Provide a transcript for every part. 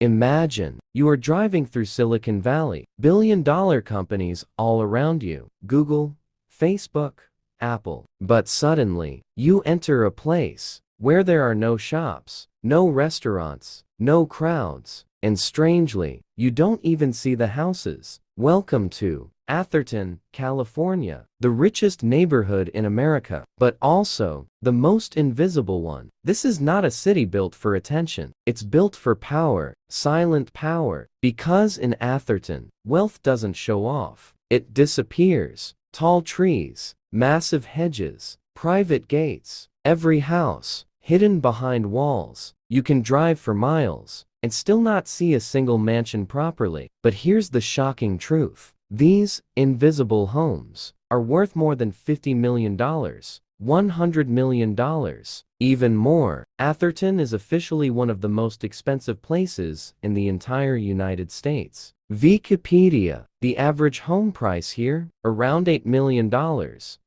Imagine, you are driving through Silicon Valley, billion-dollar companies all around you, Google, Facebook, Apple. But suddenly, you enter a place where there are no shops, no restaurants, no crowds, and strangely, you don't even see the houses. Welcome to Atherton, California, the richest neighborhood in America, but also the most invisible one. This is not a city built for attention. It's built for power, silent power. Because in Atherton, wealth doesn't show off. It disappears. Tall trees, massive hedges, private gates, every house hidden behind walls. You can drive for miles and still not see a single mansion properly. But here's the shocking truth. These invisible homes are worth more than $50 million, $100 million, even more. Atherton is officially one of the most expensive places in the entire United States. Wikipedia, the average home price here, around $8 million.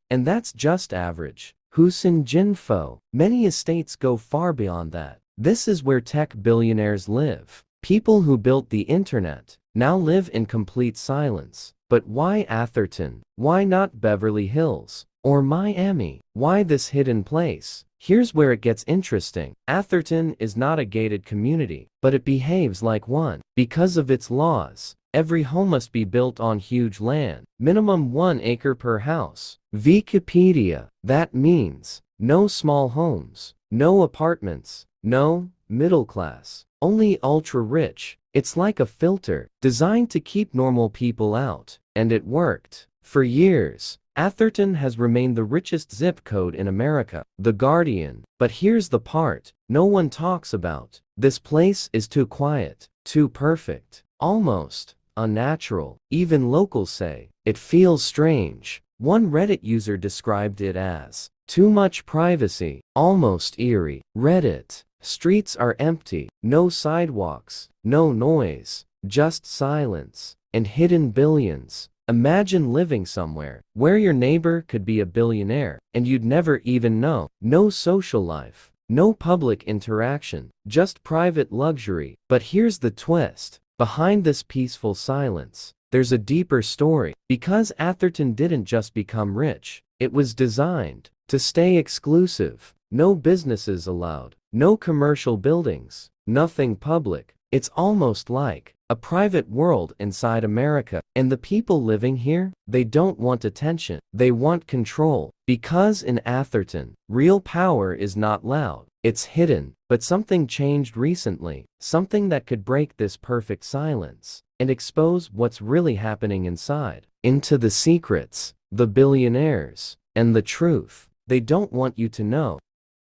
And that's just average. Jinfo. Many estates go far beyond that. This is where tech billionaires live. People who built the internet now live in complete silence. But why Atherton? Why not Beverly Hills or Miami? Why this hidden place? Here's where it gets interesting. Atherton is not a gated community, but it behaves like one. Because of its laws, every home must be built on huge land, minimum 1 acre per house. Wikipedia. That means no small homes, no apartments, no middle class, only ultra rich. It's like a filter, designed to keep normal people out. And it worked. For years, Atherton has remained the richest zip code in America, The Guardian. But here's the part no one talks about. This place is too quiet, too perfect, almost unnatural. Even locals say, it feels strange. One Reddit user described it as, too much privacy, almost eerie. Reddit. Streets are empty, no sidewalks, no noise, just silence, and hidden billions. Imagine living somewhere where your neighbor could be a billionaire and you'd never even know. No social life, no public interaction, just private luxury. But here's the twist. Behind this peaceful silence, there's a deeper story. Because Atherton didn't just become rich, it was designed to stay exclusive. No businesses allowed, no commercial buildings, nothing public. It's almost like a private world inside America. And the people living here, they don't want attention. They want control. Because in Atherton, real power is not loud. It's hidden. But something changed recently. Something that could break this perfect silence and expose what's really happening inside. Into the secrets, the billionaires, and the truth they don't want you to know.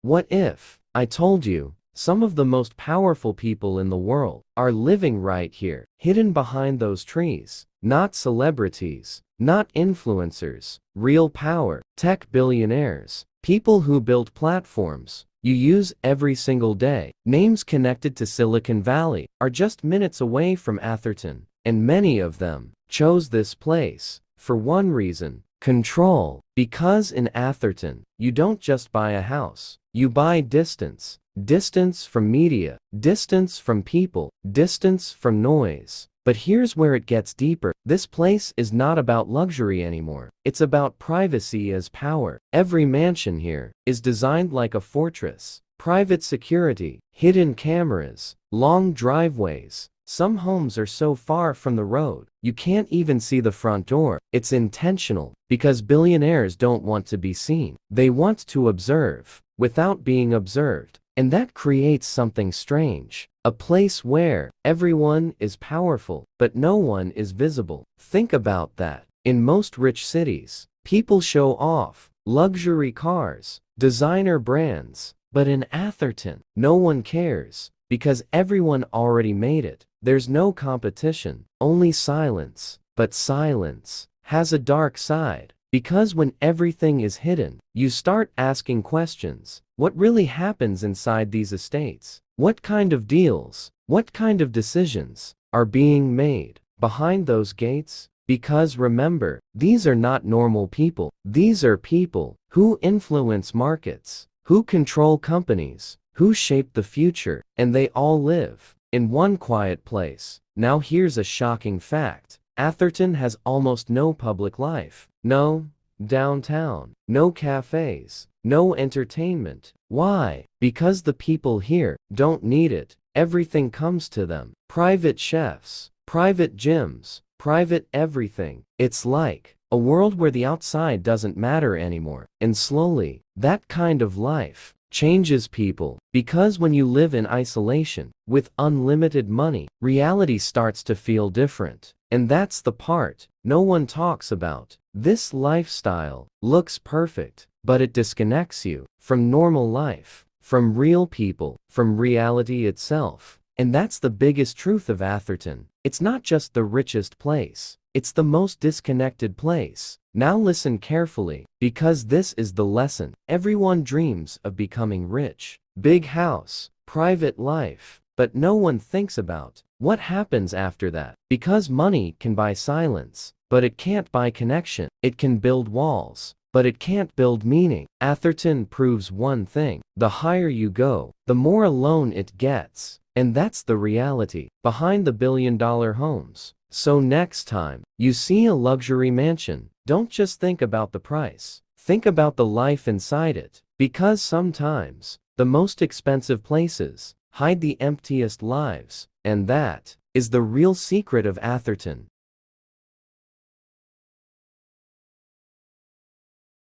What if I told you some of the most powerful people in the world are living right here, hidden behind those trees? Not celebrities, not influencers, real power, tech billionaires, people who build platforms you use every single day. Names connected to Silicon Valley are just minutes away from Atherton, and many of them chose this place for one reason: control. Because in Atherton, you don't just buy a house, you buy distance. Distance from media, distance from people, distance from noise. But here's where it gets deeper. This place is not about luxury anymore. It's about privacy as power. Every mansion here is designed like a fortress. Private security, hidden cameras, long driveways. Some homes are so far from the road, you can't even see the front door. It's intentional, because billionaires don't want to be seen. They want to observe, without being observed. And that creates something strange. A place where everyone is powerful, but no one is visible. Think about that. In most rich cities, people show off luxury cars, designer brands. But in Atherton, no one cares, because everyone already made it. There's no competition, only silence. But silence has a dark side. Because when everything is hidden, you start asking questions. What really happens inside these estates? What kind of deals, what kind of decisions are being made behind those gates? Because remember, these are not normal people. These are people who influence markets, who control companies, who shape the future, and they all live in one quiet place. Now here's a shocking fact. Atherton has almost no public life. No downtown, no cafes, no entertainment. Why? Because the people here don't need it. Everything comes to them. Private chefs, private gyms, private everything. It's like a world where the outside doesn't matter anymore. And slowly, that kind of life changes people. Because when you live in isolation, with unlimited money, reality starts to feel different. And that's the part no one talks about. This lifestyle looks perfect, but it disconnects you from normal life, from real people, from reality itself. And that's the biggest truth of Atherton. It's not just the richest place, it's the most disconnected place. Now listen carefully, because this is the lesson. Everyone dreams of becoming rich. Big house, private life, but no one thinks about what happens after that. Because money can buy silence, but it can't buy connection. It can build walls, but it can't build meaning. Atherton proves one thing: the higher you go, the more alone it gets. And that's the reality behind the billion-dollar homes. So next time you see a luxury mansion, don't just think about the price. Think about the life inside it. Because sometimes the most expensive places hide the emptiest lives. And that is the real secret of Atherton.